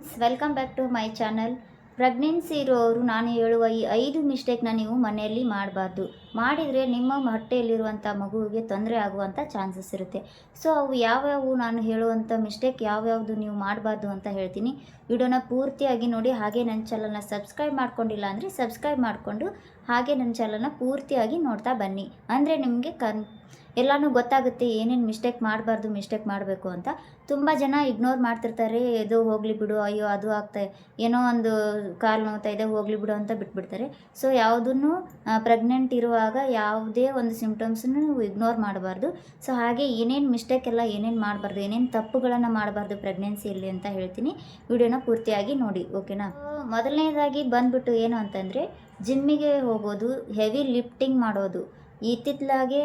Friends, welcome back to my channel. Pregnancy ಇರೋರು ನಾನು ಹೇಳುವ ಈ 5 ಮಿಸ್ಟೇಕ್ನ ನೀವು ಮನೆಯಲ್ಲಿ ಮಾಡಬಾರ್ದು. ಮಾಡಿದರೆ ನಿಮ್ಮ ಹೊಟ್ಟೆಯಲ್ಲಿರುವಂಥ ಮಗುವಿಗೆ ತೊಂದರೆ ಆಗುವಂಥ ಚಾನ್ಸಸ್ ಇರುತ್ತೆ. ಸೊ ಅವು ಯಾವ್ಯಾವು, ನಾನು ಹೇಳುವಂಥ ಮಿಸ್ಟೇಕ್ ಯಾವ್ಯಾವುದು ನೀವು ಮಾಡಬಾರ್ದು ಅಂತ ಹೇಳ್ತೀನಿ. ವಿಡಿಯೋನ ಪೂರ್ತಿಯಾಗಿ ನೋಡಿ. ಹಾಗೆ ನನ್ನ ಚಾನಲ್ನ ಸಬ್ಸ್ಕ್ರೈಬ್ ಮಾಡ್ಕೊಂಡಿಲ್ಲ ಅಂದರೆ ಸಬ್ಸ್ಕ್ರೈಬ್ ಮಾಡಿಕೊಂಡು ಹಾಗೆ ನನ್ನ ಚಾನಲ್ನ ಪೂರ್ತಿಯಾಗಿ ನೋಡ್ತಾ ಬನ್ನಿ. ಅಂದರೆ ನಿಮಗೆ ಎಲ್ಲನೂ ಗೊತ್ತಾಗುತ್ತೆ ಏನೇನು ಮಿಸ್ಟೇಕ್ ಮಾಡಬಾರ್ದು, ಮಿಸ್ಟೇಕ್ ಮಾಡಬೇಕು ಅಂತ. ತುಂಬ ಜನ ಇಗ್ನೋರ್ ಮಾಡ್ತಿರ್ತಾರೆ. ಇದು ಹೋಗಲಿ ಬಿಡು, ಅಯ್ಯೋ ಅದು ಏನೋ ಒಂದು ಕಾಲು ನೋವ್ತಾ ಇದೆ, ಹೋಗಲಿ ಬಿಡು ಅಂತ ಬಿಟ್ಬಿಡ್ತಾರೆ. ಸೊ ಯಾವುದನ್ನು ಪ್ರೆಗ್ನೆಂಟ್ ಇರುವಾಗ ಯಾವುದೇ ಒಂದು ಸಿಮ್ಟಮ್ಸನ್ನು ನೀವು ಇಗ್ನೋರ್ ಮಾಡಬಾರ್ದು. ಸೊ ಹಾಗೆ ಏನೇನು ಮಿಸ್ಟೇಕ್ ಎಲ್ಲ ಏನೇನು ಮಾಡಬಾರ್ದು, ಏನೇನು ತಪ್ಪುಗಳನ್ನು ಮಾಡಬಾರ್ದು ಪ್ರೆಗ್ನೆನ್ಸಿಯಲ್ಲಿ ಅಂತ ಹೇಳ್ತೀನಿ. ವಿಡಿಯೋನ ಪೂರ್ತಿಯಾಗಿ ನೋಡಿ, ಓಕೆನಾ. ಮೊದಲನೇದಾಗಿ ಬಂದ್ಬಿಟ್ಟು ಏನು ಅಂತಂದರೆ, ಜಿಮ್ಮಿಗೆ ಹೋಗೋದು, ಹೆವಿ ಲಿಫ್ಟಿಂಗ್ ಮಾಡೋದು. ಇತ್ತಿತ್ತಲಾಗೆ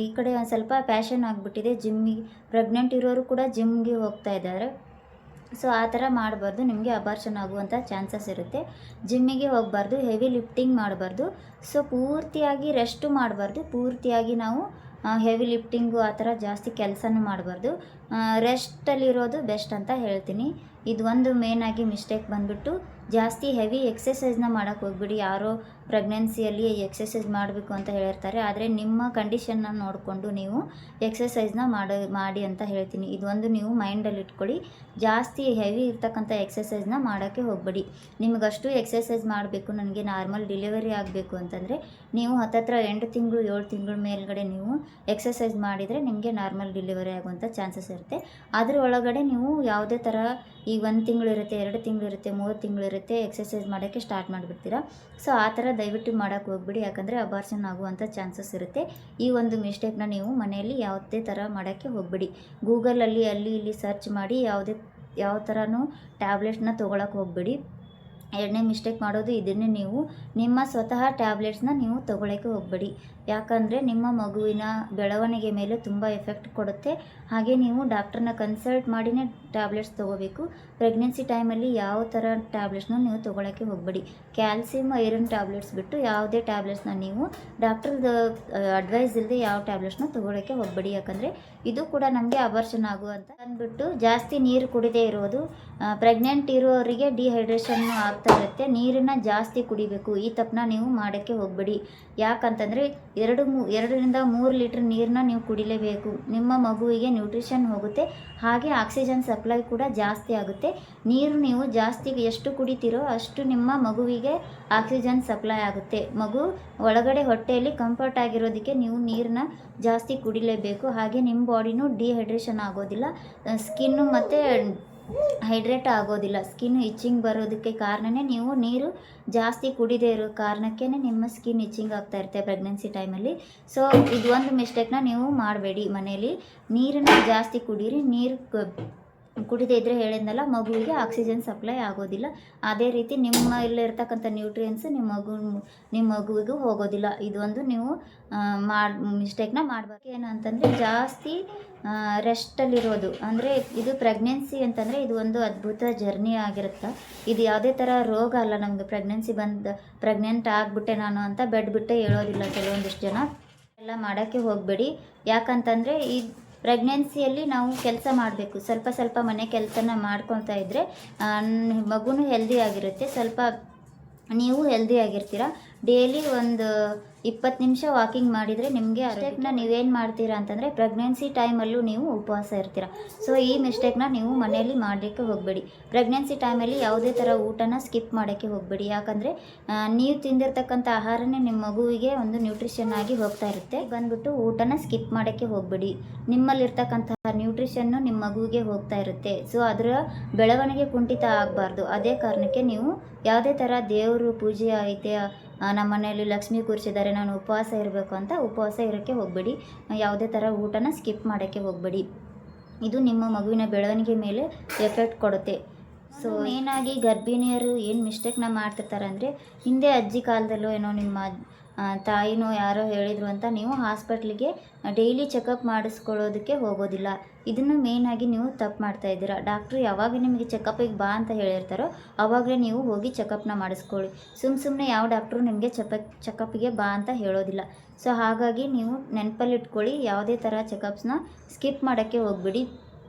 ಈ ಕಡೆ ಒಂದು ಸ್ವಲ್ಪ ಪ್ಯಾಷನ್ ಆಗಿಬಿಟ್ಟಿದೆ. ಜಿಮ್ಮಿಗೆ ಪ್ರೆಗ್ನೆಂಟ್ ಇರೋರು ಕೂಡ ಜಿಮ್ಗೆ ಹೋಗ್ತಾ ಇದ್ದಾರೆ. ಸೊ ಆ ಥರ ಮಾಡಬಾರ್ದು, ನಿಮಗೆ ಅಬಾರ್ಷನ್ ಆಗುವಂಥ ಚಾನ್ಸಸ್ ಇರುತ್ತೆ. ಜಿಮ್ಮಿಗೆ ಹೋಗಬಾರ್ದು, ಹೆವಿ ಲಿಫ್ಟಿಂಗ್ ಮಾಡಬಾರ್ದು. ಸೊ ಪೂರ್ತಿಯಾಗಿ ರೆಸ್ಟು ಮಾಡಬಾರ್ದು. ಪೂರ್ತಿಯಾಗಿ ನಾವು ಹೆವಿ ಲಿಫ್ಟಿಂಗು ಆ ಥರ ಜಾಸ್ತಿ ಕೆಲಸನೂ ಮಾಡಬಾರ್ದು. ರೆಸ್ಟಲ್ಲಿರೋದು ಬೆಸ್ಟ್ ಅಂತ ಹೇಳ್ತೀನಿ. ಇದು ಒಂದು ಮೇನಾಗಿ ಮಿಸ್ಟೇಕ್ ಬಂದುಬಿಟ್ಟು, ಜಾಸ್ತಿ ಹೆವಿ ಎಕ್ಸಸೈಸ್ನ ಮಾಡೋಕ್ಕೆ ಹೋಗ್ಬಿಡಿ. ಯಾರೋ ಪ್ರೆಗ್ನೆನ್ಸಿಯಲ್ಲಿ ಎಕ್ಸಸೈಸ್ ಮಾಡಬೇಕು ಅಂತ ಹೇಳಿರ್ತಾರೆ, ಆದರೆ ನಿಮ್ಮ ಕಂಡೀಷನ್ನ ನೋಡಿಕೊಂಡು ನೀವು ಎಕ್ಸಸೈಸ್ನ ಮಾಡಿ ಅಂತ ಹೇಳ್ತೀನಿ. ಇದೊಂದು ನೀವು ಮೈಂಡಲ್ಲಿ ಇಟ್ಕೊಳ್ಳಿ. ಜಾಸ್ತಿ ಹೆವಿ ಇರ್ತಕ್ಕಂಥ ಎಕ್ಸಸೈಸ್ನ ಮಾಡೋಕ್ಕೆ ಹೋಗಬೇಡಿ. ನಿಮಗಷ್ಟು ಎಕ್ಸಸೈಸ್ ಮಾಡಬೇಕು, ನನಗೆ ನಾರ್ಮಲ್ ಡೆಲಿವರಿ ಆಗಬೇಕು ಅಂತಂದರೆ ನೀವು ಹತ್ತತ್ರ 8 ತಿಂಗಳು 7 ತಿಂಗಳ ಮೇಲ್ಗಡೆ ನೀವು ಎಕ್ಸಸೈಸ್ ಮಾಡಿದರೆ ನಿಮಗೆ ನಾರ್ಮಲ್ ಡೆಲಿವರಿ ಆಗುವಂಥ ಚಾನ್ಸಸ್ ಇರುತ್ತೆ. ಅದರ ಒಳಗಡೆ ನೀವು ಯಾವುದೇ ಥರ ಈ 1 ತಿಂಗಳು ಇರುತ್ತೆ, 2 ತಿಂಗಳು ಇರುತ್ತೆ, 3 ತಿಂಗಳು ಇರುತ್ತೆ, ಎಕ್ಸಸೈಸ್ ಮಾಡೋಕ್ಕೆ ಸ್ಟಾರ್ಟ್ ಮಾಡಿಬಿಡ್ತೀರಾ. ಸೊ ಆ ಥರ ದಯವಿಟ್ಟು ಮಾಡೋಕ್ಕೆ ಹೋಗ್ಬಿಡಿ, ಯಾಕಂದರೆ ಅಬಾರ್ಷನ್ ಆಗುವಂಥ ಚಾನ್ಸಸ್ ಇರುತ್ತೆ. ಈ ಒಂದು ಮಿಸ್ಟೇಕ್ನ ನೀವು ಮನೆಯಲ್ಲಿ ಯಾವುದೇ ಥರ ಮಾಡೋಕ್ಕೆ ಹೋಗಬೇಡಿ. ಗೂಗಲಲ್ಲಿ ಅಲ್ಲಿ ಇಲ್ಲಿ ಸರ್ಚ್ ಮಾಡಿ ಯಾವ ಥರನೂ ಟ್ಯಾಬ್ಲೆಟ್ಸ್ನ ತೊಗೊಳಕ್ಕೆ ಹೋಗಬೇಡಿ. ಎರಡನೇ ಮಿಸ್ಟೇಕ್ ಮಾಡೋದು ಇದನ್ನೇ, ನೀವು ನಿಮ್ಮ ಸ್ವತಃ ಟ್ಯಾಬ್ಲೆಟ್ಸ್ನ ನೀವು ತೊಗೊಳಕ್ಕೆ ಹೋಗಬೇಡಿ. ಯಾಕಂದರೆ ನಿಮ್ಮ ಮಗುವಿನ ಬೆಳವಣಿಗೆ ಮೇಲೆ ತುಂಬ ಎಫೆಕ್ಟ್ ಕೊಡುತ್ತೆ. ಹಾಗೆ ನೀವು ಡಾಕ್ಟ್ರನ್ನ ಕನ್ಸಲ್ಟ್ ಮಾಡಿನೇ ಟ್ಯಾಬ್ಲೆಟ್ಸ್ ತೊಗೋಬೇಕು. ಪ್ರೆಗ್ನೆನ್ಸಿ ಟೈಮಲ್ಲಿ ಯಾವ ಥರ ಟ್ಯಾಬ್ಲೆಟ್ಸ್ನ ನೀವು ತೊಗೊಳಕ್ಕೆ ಹೋಗಬೇಡಿ. ಕ್ಯಾಲ್ಸಿಯಂ ಐರನ್ ಟ್ಯಾಬ್ಲೆಟ್ಸ್ ಬಿಟ್ಟು ಯಾವುದೇ ಟ್ಯಾಬ್ಲೆಟ್ಸ್ನ ನೀವು ಡಾಕ್ಟ್ರದ್ದು ಅಡ್ವೈಸ್ ಇಲ್ಲದೆ ಯಾವ ಟ್ಯಾಬ್ಲೆಟ್ಸ್ನ ತೊಗೊಳಕ್ಕೆ ಹೋಗಬೇಡಿ. ಯಾಕಂದರೆ ಇದು ಕೂಡ ನಮಗೆ ಅಬಾರ್ಷನ್ ಆಗುವಂಥ ಅಂದ್ಬಿಟ್ಟು, ಜಾಸ್ತಿ ನೀರು ಕುಡಿದೇ ಇರೋದು. ಪ್ರೆಗ್ನೆಂಟ್ ಇರೋರಿಗೆ ಡಿಹೈಡ್ರೇಷನ್ ಆಗ್ತಾ ಇರುತ್ತೆ. ನೀರನ್ನು ಜಾಸ್ತಿ ಕುಡಿಬೇಕು. ಈ ತಪ್ಪನ್ನ ನೀವು ಮಾಡೋಕ್ಕೆ ಹೋಗಬೇಡಿ. ಯಾಕಂತಂದರೆ 2ರಿಂದ 3 ಲೀಟ್ರ್ ನೀರನ್ನ ನೀವು ಕುಡಿಲೇಬೇಕು. ನಿಮ್ಮ ಮಗುವಿಗೆ ನ್ಯೂಟ್ರಿಷನ್ ಹೋಗುತ್ತೆ, ಹಾಗೆ ಆಕ್ಸಿಜನ್ ಸಪ್ಲೈ ಕೂಡ ಜಾಸ್ತಿ ಆಗುತ್ತೆ. ನೀರು ನೀವು ಜಾಸ್ತಿ ಎಷ್ಟು ಕುಡಿತೀರೋ ಅಷ್ಟು ನಿಮ್ಮ ಮಗುವಿಗೆ ಆಕ್ಸಿಜನ್ ಸಪ್ಲೈ ಆಗುತ್ತೆ. ಮಗು ಒಳಗಡೆ ಹೊಟ್ಟೆಯಲ್ಲಿ ಕಂಫರ್ಟ್ ಆಗಿರೋದಕ್ಕೆ ನೀವು ನೀರನ್ನ ಜಾಸ್ತಿ ಕುಡಿಲೇಬೇಕು. ಹಾಗೆ ನಿಮ್ಮ ಬಾಡಿನೂ ಡಿಹೈಡ್ರೇಷನ್ ಆಗೋದಿಲ್ಲ, ಸ್ಕಿನ್ನು ಮತ್ತು ಹೈಡ್ರೇಟ್ ಆಗೋದಿಲ್ಲ. ಸ್ಕಿನ್ ಇಚ್ಚಿಂಗ್ ಬರೋದಕ್ಕೆ ಕಾರಣನೇ ನೀವು ನೀರು ಜಾಸ್ತಿ ಕುಡಿದೇ ಇರೋ ಕಾರಣಕ್ಕೇ ನಿಮ್ಮ ಸ್ಕಿನ್ ಇಚ್ಚಿಂಗ್ ಆಗ್ತಾ ಇರುತ್ತೆ ಪ್ರೆಗ್ನೆನ್ಸಿ ಟೈಮಲ್ಲಿ. ಸೊ ಇದೊಂದು ಮಿಸ್ಟೇಕ್ನ ನೀವು ಮಾಡಬೇಡಿ. ಮನೆಯಲ್ಲಿ ನೀರನ್ನು ಜಾಸ್ತಿ ಕುಡೀರಿ. ನೀರು ಕುಡಿದೇ ಇದ್ದರೆ ಹೇಳಿದ್ನಲ್ಲ, ಮಗುವಿಗೆ ಆಕ್ಸಿಜನ್ ಸಪ್ಲೈ ಆಗೋದಿಲ್ಲ. ಅದೇ ರೀತಿ ಇಲ್ಲಿರ್ತಕ್ಕಂಥ ನ್ಯೂಟ್ರಿಯೆಂಟ್ಸ್ ನಿಮ್ಮ ಮಗುವಿಗೂ ಹೋಗೋದಿಲ್ಲ. ಇದೊಂದು ನೀವು ಮಿಸ್ಟೇಕ್ನ ಮಾಡಬಾರ್ದು. ಏನು ಅಂತಂದರೆ, ಜಾಸ್ತಿ ರೆಸ್ಟಲ್ಲಿರೋದು. ಅಂದರೆ ಇದು ಪ್ರೆಗ್ನೆನ್ಸಿ ಅಂತಂದರೆ ಇದು ಒಂದು ಅದ್ಭುತ ಜರ್ನಿ ಆಗಿರುತ್ತೆ. ಇದು ಯಾವುದೇ ಥರ ರೋಗ ಅಲ್ಲ. ನಮಗೆ ಪ್ರೆಗ್ನೆಂಟ್ ಆಗಿಬಿಟ್ಟೆ ನಾನು ಅಂತ ಬೆಡ್ ಬಿಟ್ಟೆ ಹೇಳೋದಿಲ್ಲ ಕೆಲವೊಂದಿಷ್ಟು ಜನ. ಎಲ್ಲ ಮಾಡೋಕ್ಕೆ ಹೋಗಬೇಡಿ. ಯಾಕಂತಂದರೆ ಈ ಪ್ರೆಗ್ನೆನ್ಸಿಯಲ್ಲಿ ನಾವು ಕೆಲಸ ಮಾಡಬೇಕು. ಸ್ವಲ್ಪ ಮನೆ ಕೆಲಸನ ಮಾಡ್ಕೊತಾ ಇದ್ದರೆ ಮಗುನೂ ಹೆಲ್ದಿ ಆಗಿರುತ್ತೆ, ಸ್ವಲ್ಪ ನೀವು ಹೆಲ್ದಿ ಆಗಿರ್ತೀರ. ಡೈಲಿ ಒಂದು 20 ನಿಮಿಷ ವಾಕಿಂಗ್ ಮಾಡಿದರೆ ನಿಮಗೆ ಮಿಸ್ಟೇಕ್ನ ನೀವೇನು ಮಾಡ್ತೀರಾ ಅಂತಂದರೆ, ಪ್ರೆಗ್ನೆನ್ಸಿ ಟೈಮಲ್ಲೂ ನೀವು ಉಪವಾಸ ಇರ್ತೀರ. ಸೊ ಈ ಮಿಸ್ಟೇಕ್ನ ನೀವು ಮನೆಯಲ್ಲಿ ಮಾಡಲಿಕ್ಕೆ ಹೋಗಬೇಡಿ. ಪ್ರೆಗ್ನೆನ್ಸಿ ಟೈಮಲ್ಲಿ ಯಾವುದೇ ಥರ ಊಟನ ಸ್ಕಿಪ್ ಮಾಡೋಕ್ಕೆ ಹೋಗಬೇಡಿ. ಯಾಕಂದರೆ ನೀವು ತಿಂದಿರ್ತಕ್ಕಂಥ ಆಹಾರನೇ ನಿಮ್ಮ ಮಗುವಿಗೆ ಒಂದು ನ್ಯೂಟ್ರಿಷನ್ ಆಗಿ ಹೋಗ್ತಾ ಇರುತ್ತೆ. ಬಂದ್ಬಿಟ್ಟು ಊಟನ ಸ್ಕಿಪ್ ಮಾಡೋಕ್ಕೆ ಹೋಗಬೇಡಿ. ನಿಮ್ಮಲ್ಲಿರ್ತಕ್ಕಂತಹ ನ್ಯೂಟ್ರಿಷನ್ನು ನಿಮ್ಮ ಮಗುವಿಗೆ ಹೋಗ್ತಾ ಇರುತ್ತೆ. ಸೊ ಅದರ ಬೆಳವಣಿಗೆ ಕುಂಠಿತ ಆಗಬಾರ್ದು. ಅದೇ ಕಾರಣಕ್ಕೆ ನೀವು ಯಾವುದೇ ಥರ ದೇವರು ಪೂಜೆ ಐತೆ, ನಮ್ಮ ಮನೆಯಲ್ಲಿ ಲಕ್ಷ್ಮಿ ಕೂರಿಸಿದ್ದಾರೆ, ನಾನು ಉಪವಾಸ ಇರಬೇಕು ಅಂತ ಉಪವಾಸ ಇರೋಕ್ಕೆ ಹೋಗಬೇಡಿ. ಯಾವುದೇ ಥರ ಊಟನ ಸ್ಕಿಪ್ ಮಾಡೋಕ್ಕೆ ಹೋಗಬೇಡಿ. ಇದು ನಿಮ್ಮ ಮಗುವಿನ ಬೆಳವಣಿಗೆ ಮೇಲೆ ಎಫೆಕ್ಟ್ ಕೊಡುತ್ತೆ. ಸೊ ಮೇನಾಗಿ ಗರ್ಭಿಣಿಯರು ಏನು ಮಿಸ್ಟೇಕ್ನ ಮಾಡ್ತಿರ್ತಾರೆ ಅಂದರೆ, ಹಿಂದೆ ಅಜ್ಜಿ ಕಾಲದಲ್ಲೋ ಏನೋ ನಿಮ್ಮ ತಾಯಿನೋ ಯಾರೋ ಹೇಳಿದ್ರು ಅಂತ ನೀವು ಹಾಸ್ಪಿಟ್ಲಿಗೆ ಡೈಲಿ ಚೆಕಪ್ ಮಾಡಿಸ್ಕೊಳ್ಳೋದಕ್ಕೆ ಹೋಗೋದಿಲ್ಲ. ಇದನ್ನು ಮೇಯ್ನಾಗಿ ನೀವು ತಪ್ಪು ಮಾಡ್ತಾಯಿದ್ದೀರಾ. ಡಾಕ್ಟ್ರು ಯಾವಾಗ ನಿಮಗೆ ಚೆಕಪ್ಪಿಗೆ ಬಾ ಅಂತ ಹೇಳಿರ್ತಾರೋ ಆವಾಗಲೇ ನೀವು ಹೋಗಿ ಚೆಕಪ್ನ ಮಾಡಿಸ್ಕೊಳ್ಳಿ. ಸುಮ್ಮನೆ ಯಾವ ಡಾಕ್ಟ್ರು ನಿಮಗೆ ಚೆಕಪ್ಪಿಗೆ ಬಾ ಅಂತ ಹೇಳೋದಿಲ್ಲ. ಸೊ ಹಾಗಾಗಿ ನೀವು ನೆನಪಲ್ಲಿಟ್ಕೊಳ್ಳಿ, ಯಾವುದೇ ಥರ ಚೆಕಪ್ಸ್ನ ಸ್ಕಿಪ್ ಮಾಡೋಕ್ಕೆ ಹೋಗ್ಬಿಡಿ.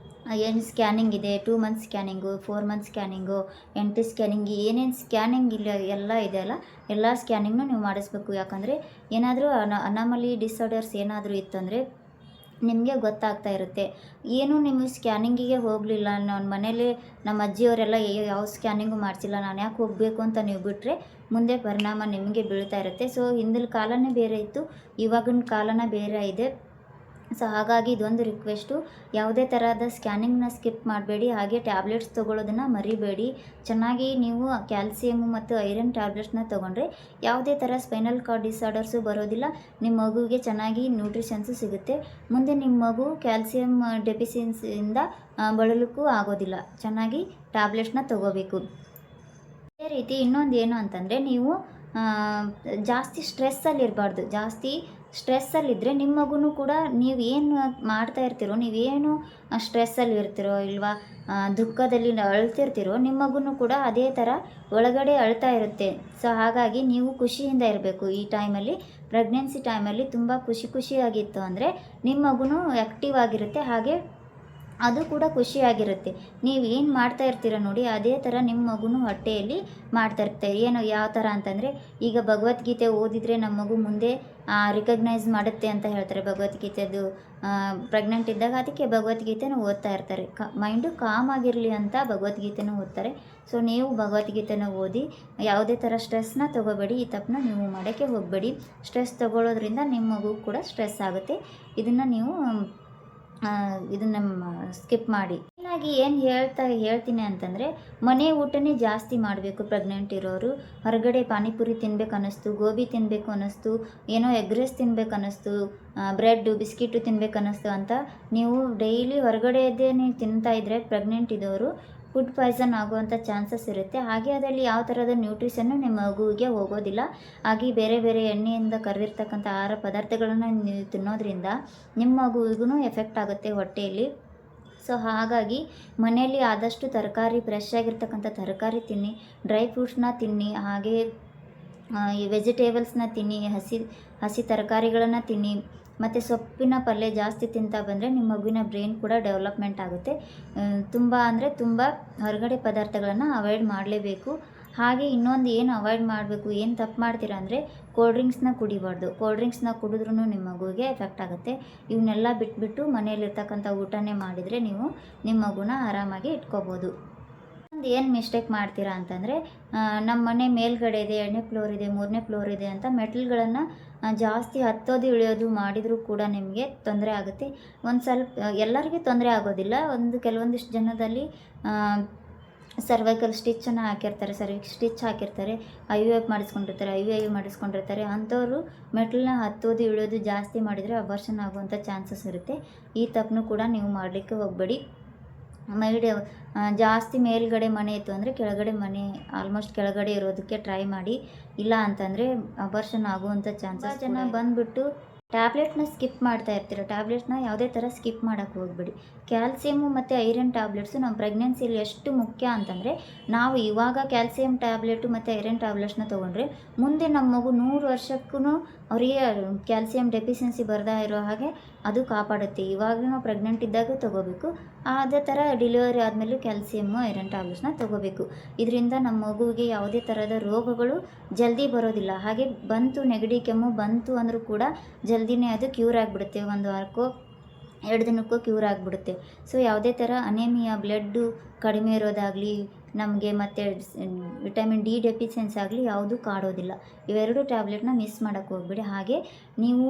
ಏನು ಸ್ಕ್ಯಾನಿಂಗ್ ಇದೆ, 2 ಮಂತ್ಸ್ ಸ್ಕ್ಯಾನಿಂಗು, 4 ಮಂತ್ಸ್ ಸ್ಕ್ಯಾನಿಂಗು, ಎಂಟಿ ಸ್ಕ್ಯಾನಿಂಗ್, ಏನೇನು ಸ್ಕ್ಯಾನಿಂಗ್ ಇಲ್ಲ ಎಲ್ಲ ಇದೆಯಲ್ಲ, ಎಲ್ಲ ಸ್ಕ್ಯಾನಿಂಗ್ನು ನೀವು ಮಾಡಿಸ್ಬೇಕು. ಯಾಕಂದರೆ ಏನಾದರೂ ಅನಾಮಲಿ ಡಿಸಾರ್ಡರ್ಸ್ ಏನಾದರೂ ಇತ್ತಂದರೆ ನಿಮಗೆ ಗೊತ್ತಾಗ್ತಾ ಇರುತ್ತೆ. ಏನು ನೀವು ಸ್ಕ್ಯಾನಿಂಗಿಗೆ ಹೋಗಲಿಲ್ಲ, ನಾನು ಮನೇಲಿ ನಮ್ಮ ಅಜ್ಜಿಯವರೆಲ್ಲ ಯಾವ ಸ್ಕ್ಯಾನಿಂಗು ಮಾಡಿಸಿಲ್ಲ, ನಾನು ಯಾಕೆ ಹೋಗಬೇಕು ಅಂತ ನೀವು ಬಿಟ್ಟರೆ ಮುಂದೆ ಪರಿಣಾಮ ನಿಮಗೆ ಬೀಳ್ತಾ ಇರುತ್ತೆ. ಸೊ ಹಿಂದಿನ ಕಾಲನೇ ಬೇರೆ ಇತ್ತು, ಇವಾಗಿನ ಕಾಲನೇ ಬೇರೆ ಇದೆ. ಸೊ ಹಾಗಾಗಿ ಇದೊಂದು ರಿಕ್ವೆಸ್ಟು, ಯಾವುದೇ ಥರದ ಸ್ಕ್ಯಾನಿಂಗ್ನ ಸ್ಕಿಪ್ ಮಾಡಬೇಡಿ. ಹಾಗೆ ಟ್ಯಾಬ್ಲೆಟ್ಸ್ ತೊಗೊಳ್ಳೋದನ್ನು ಮರಿಬೇಡಿ. ಚೆನ್ನಾಗಿ ನೀವು ಕ್ಯಾಲ್ಸಿಯಮ್ಮು ಮತ್ತು ಐರನ್ ಟ್ಯಾಬ್ಲೆಟ್ಸ್ನ ತೊಗೊಂಡ್ರೆ ಯಾವುದೇ ಥರ ಸ್ಪೈನಲ್ ಕಾರ್ಡ್ ಡಿಸಾರ್ಡರ್ಸು ಬರೋದಿಲ್ಲ. ನಿಮ್ಮ ಮಗುವಿಗೆ ಚೆನ್ನಾಗಿ ನ್ಯೂಟ್ರಿಷನ್ಸು ಸಿಗುತ್ತೆ. ಮುಂದೆ ನಿಮ್ಮ ಮಗು ಕ್ಯಾಲ್ಸಿಯಮ್ ಡೆಫಿಷಿಯನ್ಸಿಯಿಂದ ಬಳಲಕ್ಕೂ ಆಗೋದಿಲ್ಲ. ಚೆನ್ನಾಗಿ ಟ್ಯಾಬ್ಲೆಟ್ಸ್ನ ತೊಗೋಬೇಕು. ಅದೇ ರೀತಿ ಇನ್ನೊಂದು ಏನು ಅಂತಂದರೆ, ನೀವು ಜಾಸ್ತಿ ಸ್ಟ್ರೆಸ್ಸಲ್ಲಿರಬಾರ್ದು. ಜಾಸ್ತಿ ಸ್ಟ್ರೆಸ್ಸಲ್ಲಿದ್ದರೆ ನಿಮ್ಮ ಮಗುನೂ ಕೂಡ ನೀವು ಏನು ಮಾಡ್ತಾ ಇರ್ತೀರೋ, ನೀವೇನು ಸ್ಟ್ರೆಸ್ಸಲ್ಲಿ ಇರ್ತೀರೋ ಇಲ್ವಾ ದುಃಖದಲ್ಲಿ ಅಳ್ತಿರ್ತೀರೋ, ನಿಮ್ಮ ಮಗುನೂ ಕೂಡ ಅದೇ ಥರ ಒಳಗಡೆ ಅಳ್ತಾ ಇರುತ್ತೆ. ಸೊ ಹಾಗಾಗಿ ನೀವು ಖುಷಿಯಿಂದ ಇರಬೇಕು. ಈ ಟೈಮಲ್ಲಿ, ಪ್ರೆಗ್ನೆನ್ಸಿ ಟೈಮಲ್ಲಿ ತುಂಬ ಖುಷಿಯಾಗಿತ್ತು ಅಂದರೆ ನಿಮ್ಮ ಮಗುನೂ ಆ್ಯಕ್ಟಿವ್ ಆಗಿರುತ್ತೆ. ಹಾಗೆ ಅದು ಕೂಡ ಖುಷಿಯಾಗಿರುತ್ತೆ. ನೀವು ಏನು ಮಾಡ್ತಾ ಇರ್ತೀರ ನೋಡಿ, ಅದೇ ಥರ ನಿಮ್ಮ ಮಗುನೂ ಹೊಟ್ಟೆಯಲ್ಲಿ ಮಾಡ್ತಾ ಇರುತ್ತೆ. ಏನು ಯಾವ ಥರ ಅಂತಂದರೆ, ಈಗ ಭಗವದ್ಗೀತೆ ಓದಿದರೆ ನಮ್ಮ ಮಗು ಮುಂದೆ ರಿಕಗ್ನೈಸ್ ಮಾಡುತ್ತೆ ಅಂತ ಹೇಳ್ತಾರೆ. ಭಗವದ್ಗೀತೆದು ಪ್ರೆಗ್ನೆಂಟ್ ಇದ್ದಾಗ ಅದಕ್ಕೆ ಭಗವದ್ಗೀತೆನ ಓದ್ತಾ ಇರ್ತಾರೆ. ಮೈಂಡು ಕಾಮ್ ಆಗಿರಲಿ ಅಂತ ಭಗವದ್ಗೀತೆನ ಓದ್ತಾರೆ. ಸೊ ನೀವು ಭಗವದ್ಗೀತೆನ ಓದಿ ಯಾವುದೇ ಥರ ಸ್ಟ್ರೆಸ್ನ ತೊಗೋಬೇಡಿ. ಈ ತಪ್ಪನ್ನ ನೀವು ಮಾಡೋಕ್ಕೆ ಹೋಗಬೇಡಿ. ಸ್ಟ್ರೆಸ್ ತೊಗೊಳ್ಳೋದ್ರಿಂದ ನಿಮ್ಮ ಮಗು ಕೂಡ ಸ್ಟ್ರೆಸ್ ಆಗುತ್ತೆ. ಇದನ್ನು ನೀವು ಇದನ್ನು ಸ್ಕಿಪ್ ಮಾಡಿ. ಹಾಗಾಗಿ ಏನು ಹೇಳ್ತೀನಿ ಅಂತಂದರೆ, ಮನೆ ಊಟನೇ ಜಾಸ್ತಿ ಮಾಡಬೇಕು. ಪ್ರೆಗ್ನೆಂಟ್ ಇರೋರು ಹೊರಗಡೆ ಪಾನಿಪುರಿ ತಿನ್ಬೇಕು ಅನ್ನಿಸ್ತು, ಗೋಬಿ ತಿನ್ನಬೇಕು ಅನ್ನಿಸ್ತು, ಏನೋ ಎಗ್ ರೈಸ್ ತಿನ್ಬೇಕು ಅನ್ನಿಸ್ತು, ಬ್ರೆಡ್ಡು ಬಿಸ್ಕಿಟು ತಿನ್ಬೇಕು ಅನ್ನಿಸ್ತು ಅಂತ ನೀವು ಡೈಲಿ ಹೊರಗಡೆದೇ ನೀವು ತಿಂತಾ ಇದ್ದರೆ ಪ್ರೆಗ್ನೆಂಟ್ ಇದ್ದವರು ಫುಡ್ ಪಾಯ್ಸನ್ ಆಗುವಂಥ ಚಾನ್ಸಸ್ ಇರುತ್ತೆ. ಹಾಗೆ ಅದರಲ್ಲಿ ಯಾವ ಥರದ ನ್ಯೂಟ್ರಿಷನ್ನು ನಿಮ್ಮ ಮಗುವಿಗೆ ಹೋಗೋದಿಲ್ಲ. ಹಾಗೆ ಬೇರೆ ಬೇರೆ ಎಣ್ಣೆಯಿಂದ ಕರೆದಿರ್ತಕ್ಕಂಥ ಆಹಾರ ಪದಾರ್ಥಗಳನ್ನು ನೀವು ತಿನ್ನೋದ್ರಿಂದ ನಿಮ್ಮ ಮಗುವಿಗೂ ಎಫೆಕ್ಟ್ ಆಗುತ್ತೆ ಹೊಟ್ಟೆಯಲ್ಲಿ. ಸೊ ಹಾಗಾಗಿ ಮನೆಯಲ್ಲಿ ಆದಷ್ಟು ತರಕಾರಿ, ಫ್ರೆಶ್ ಆಗಿರ್ತಕ್ಕಂಥ ತರಕಾರಿ ತಿನ್ನಿ, ಡ್ರೈ ಫ್ರೂಟ್ಸ್ನ ತಿನ್ನಿ, ಹಾಗೆ ಈ ವೆಜಿಟೇಬಲ್ಸ್ನ ತಿನ್ನಿ, ಹಸಿ ತರಕಾರಿಗಳನ್ನು ತಿನ್ನಿ, ಮತ್ತು ಸೊಪ್ಪಿನ ಪಲ್ಯ ಜಾಸ್ತಿ ತಿಂತಾ ಬಂದರೆ ನಿಮ್ಮ ಮಗುವಿನ ಬ್ರೈನ್ ಕೂಡ ಡೆವಲಪ್ಮೆಂಟ್ ಆಗುತ್ತೆ. ತುಂಬ ಅಂದರೆ ತುಂಬ ಹೊರಗಡೆ ಪದಾರ್ಥಗಳನ್ನು ಅವಾಯ್ಡ್ ಮಾಡಲೇಬೇಕು. ಹಾಗೆ ಇನ್ನೊಂದು ಏನು ಅವಾಯ್ಡ್ ಮಾಡಬೇಕು, ಏನು ತಪ್ಪು ಮಾಡ್ತೀರಾ ಅಂದರೆ, ಕೋಲ್ಡ್ ಡ್ರಿಂಕ್ಸ್ನ ಕುಡಿಬಾರ್ದು. ಕೋಲ್ಡ್ ಡ್ರಿಂಕ್ಸ್ನ ಕುಡಿದ್ರೂ ನಿಮ್ಮ ಮಗುವಿಗೆ ಎಫೆಕ್ಟ್ ಆಗುತ್ತೆ. ಇವನ್ನೆಲ್ಲ ಬಿಟ್ಬಿಟ್ಟು ಮನೆಯಲ್ಲಿರ್ತಕ್ಕಂಥ ಊಟನೇ ಮಾಡಿದರೆ ನೀವು ನಿಮ್ಮ ಮಗುನ ಆರಾಮಾಗಿ ಇಟ್ಕೋಬೋದು. ಒಂದು ಏನು ಮಿಸ್ಟೇಕ್ ಮಾಡ್ತೀರಾ ಅಂತಂದರೆ, ನಮ್ಮ ಮನೆ ಮೇಲ್ಗಡೆ ಇದೆ, 2ನೇ ಫ್ಲೋರ್ ಇದೆ, 3ನೇ ಫ್ಲೋರ್ ಇದೆ ಅಂತ ಮೆಟ್ಲುಗಳನ್ನು ಜಾಸ್ತಿ ಹತ್ತೋದು ಇಳಿಯೋದು ಮಾಡಿದರೂ ಕೂಡ ನಿಮಗೆ ತೊಂದರೆ ಆಗುತ್ತೆ. ಒಂದು ಸ್ವಲ್ಪ ಎಲ್ಲರಿಗೂ ತೊಂದರೆ ಆಗೋದಿಲ್ಲ. ಕೆಲವೊಂದಿಷ್ಟು ಜನದಲ್ಲಿ ಸರ್ವೈಕಲ್ ಸ್ಟಿಚ್ಚನ್ನು ಹಾಕಿರ್ತಾರೆ, ಸ್ಟಿಚ್ ಹಾಕಿರ್ತಾರೆ, IVF ಮಾಡಿಸ್ಕೊಂಡಿರ್ತಾರೆ, IVI ಮಾಡಿಸ್ಕೊಂಡಿರ್ತಾರೆ. ಅಂಥವರು ಮೆಟ್ಲನ್ನ ಹತ್ತೋದು ಇಳಿಯೋದು ಜಾಸ್ತಿ ಮಾಡಿದರೆ ಅಬಾರ್ಷನ್ ಆಗುವಂಥ ಚಾನ್ಸಸ್ ಇರುತ್ತೆ. ಈ ತಪ್ಪನ್ನು ಕೂಡ ನೀವು ಮಾಡಲಿಕ್ಕೆ ಹೋಗಬೇಡಿ. ಜಾಸ್ತಿ ಮೇಲ್ಗಡೆ ಮನೆ ಇತ್ತು ಅಂದರೆ ಕೆಳಗಡೆ ಮನೆ ಆಲ್ಮೋಸ್ಟ್ ಕೆಳಗಡೆ ಇರೋದಕ್ಕೆ ಟ್ರೈ ಮಾಡಿ. ಇಲ್ಲ ಅಂತಂದರೆ ಅಬಾರ್ಷನ್ ಆಗುವಂಥ ಚಾನ್ಸಸ್. ಜನ ಬಂದುಬಿಟ್ಟು ಟ್ಯಾಬ್ಲೆಟ್ನ ಸ್ಕಿಪ್ ಮಾಡ್ತಾ ಇರ್ತೀರ. ಟ್ಯಾಬ್ಲೆಟ್ನ ಯಾವುದೇ ಥರ ಸ್ಕಿಪ್ ಮಾಡೋಕ್ಕೆ ಹೋಗಬೇಡಿ. ಕ್ಯಾಲ್ಸಿಯಮ್ಮು ಮತ್ತು ಐರನ್ ಟ್ಯಾಬ್ಲೆಟ್ಸು ನಮ್ಮ ಪ್ರೆಗ್ನೆನ್ಸಿಲಿ ಎಷ್ಟು ಮುಖ್ಯ ಅಂತಂದರೆ, ನಾವು ಇವಾಗ ಕ್ಯಾಲ್ಸಿಯಂ ಟ್ಯಾಬ್ಲೆಟು ಮತ್ತು ಐರನ್ ಟ್ಯಾಬ್ಲೆಟ್ಸ್ನ ತೊಗೊಂಡ್ರೆ ಮುಂದೆ ನಮ್ಮ ಮಗು 100 ವರ್ಷಕ್ಕೂ ಅವರಿಗೆ ಕ್ಯಾಲ್ಸಿಯಂ ಡೆಫಿಷಿಯನ್ಸಿ ಬರ್ತಾ ಇರೋ ಹಾಗೆ ಅದು ಕಾಪಾಡುತ್ತೆ. ಇವಾಗಲೂ ನಾವು ಪ್ರೆಗ್ನೆಂಟ್ ಇದ್ದಾಗ ತೊಗೋಬೇಕು. ಅದೇ ಥರ ಡೆಲಿವರಿ ಆದಮೇಲೂ ಕ್ಯಾಲ್ಸಿಯಮ್ಮು ಐರನ್ ಟ್ಯಾಬ್ಲೆಟ್ಸ್ನ ತೊಗೋಬೇಕು. ಇದರಿಂದ ನಮ್ಮ ಮಗುವಿಗೆ ಯಾವುದೇ ಥರದ ರೋಗಗಳು ಜಲ್ದಿ ಬರೋದಿಲ್ಲ. ಹಾಗೆ ನೆಗಡಿ ಕೆಮ್ಮು ಬಂತು ಅಂದರೂ ಕೂಡ ಜಲ್ದಿನೇ ಅದು ಕ್ಯೂರ್ ಆಗಿಬಿಡುತ್ತೆ. 1 ವಾರಕ್ಕೋ 2 ದಿನಕ್ಕೋ ಕ್ಯೂರ್ ಆಗಿಬಿಡುತ್ತೆ. ಸೊ ಯಾವುದೇ ಥರ ಅನೇಮಿಯಾ, ಬ್ಲಡ್ಡು ಕಡಿಮೆ ಇರೋದಾಗಲಿ ನಮಗೆ, ಮತ್ತು ವಿಟಮಿನ್ ಡಿ ಡೆಫಿಷಿಯನ್ಸಿ ಆಗಲಿ ಯಾವುದೂ ಕಾಡೋದಿಲ್ಲ. ಇವೆರಡು ಟ್ಯಾಬ್ಲೆಟ್ನ ಮಿಸ್ ಮಾಡೋಕ್ಕೆ ಹೋಗ್ಬೇಡಿ. ಹಾಗೆ ನೀವು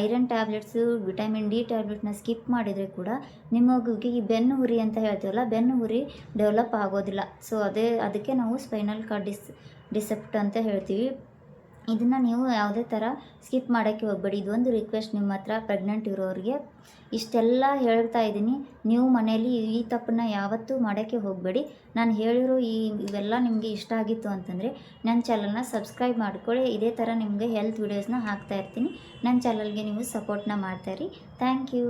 ಐರನ್ ಟ್ಯಾಬ್ಲೆಟ್ಸು, ವಿಟಮಿನ್ ಡಿ ಟ್ಯಾಬ್ಲೆಟ್ನ ಸ್ಕಿಪ್ ಮಾಡಿದರೆ ಕೂಡ ನಿಮ್ಮ ಮಗುವಿಗೆ ಈ ಬೆನ್ನು ಹುರಿ ಅಂತ ಹೇಳ್ತೀವಲ್ಲ, ಬೆನ್ನು ಹುರಿ ಡೆವಲಪ್ ಆಗೋದಿಲ್ಲ. ಸೊ ಅದಕ್ಕೆ ನಾವು ಸ್ಪೈನಲ್ ಕಾರ್ಡ್ ಡಿಸೆಪ್ಟ್ ಅಂತ ಹೇಳ್ತೀವಿ. ಇದನ್ನು ನೀವು ಯಾವುದೇ ಥರ ಸ್ಕಿಪ್ ಮಾಡೋಕ್ಕೆ ಹೋಗಬೇಡಿ. ಇದೊಂದು ರಿಕ್ವೆಸ್ಟ್ ನಿಮ್ಮ ಹತ್ರ, ಪ್ರೆಗ್ನೆಂಟ್ ಇರೋರಿಗೆ ಇಷ್ಟೆಲ್ಲ ಹೇಳ್ತಾ ಇದ್ದೀನಿ. ನೀವು ಮನೆಯಲ್ಲಿ ಈ ತಪ್ಪನ್ನ ಯಾವತ್ತೂ ಮಾಡೋಕ್ಕೆ ಹೋಗಬೇಡಿ. ನಾನು ಹೇಳಿರೋ ಇವೆಲ್ಲ ನಿಮಗೆ ಇಷ್ಟ ಆಗಿತ್ತು ಅಂತಂದರೆ ನನ್ನ ಚಾನಲ್ನ ಸಬ್ಸ್ಕ್ರೈಬ್ ಮಾಡ್ಕೊಳ್ಳಿ. ಇದೇ ಥರ ನಿಮಗೆ ಹೆಲ್ತ್ ವೀಡಿಯೋಸ್ನ ಹಾಕ್ತಾಯಿರ್ತೀನಿ. ನನ್ನ ಚಾನಲ್ಗೆ ನೀವು ಸಪೋರ್ಟ್ನ ಮಾಡ್ತಾಯಿರಿ. Thank you.